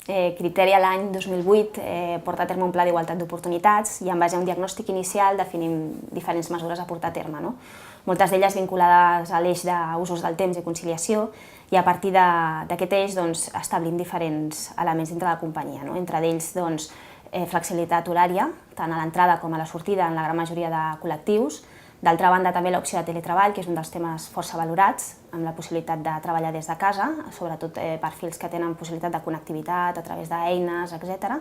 Criteria l'any 2008 porta a terme un pla d'igualtat d'oportunitats i en base a un diagnòstic inicial definim diferents mesures a portar a terme, moltes d'elles vinculades a l'eix d'usos del temps i conciliació, i a partir d'aquest eix establim diferents elements dintre de la companyia, entre ells flexibilitat horària, tant a l'entrada com a la sortida en la gran majoria de col·lectius. D'altra banda, també l'opció de teletreball, que és un dels temes força valorats, amb la possibilitat de treballar des de casa, sobretot perfils que tenen possibilitat de connectivitat a través d'eines, etc.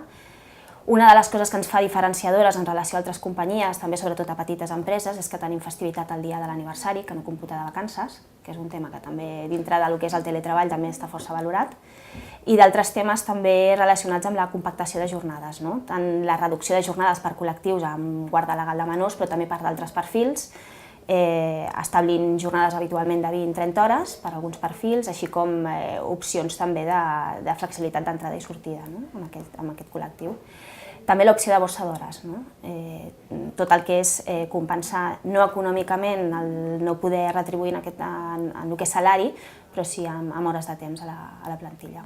Una de les coses que ens fa diferenciadores en relació a altres companyies, també sobretot a petites empreses, és que tenim festivitat el dia de l'aniversari, que no computa de vacances, que és un tema que també dintre del que és el teletreball també està força valorat, i d'altres temes també relacionats amb la compactació de jornades, tant la reducció de jornades per col·lectius amb guarda legal de menors, però també per d'altres perfils, establint jornades habitualment de 20-30 hores per alguns perfils, així com opcions també de flexibilitat d'entrada i sortida en aquest col·lectiu. També l'opció de borsa d'hores, tot el que és compensar no econòmicament el no poder retribuir en el que és salari, però sí amb hores de temps a la plantilla.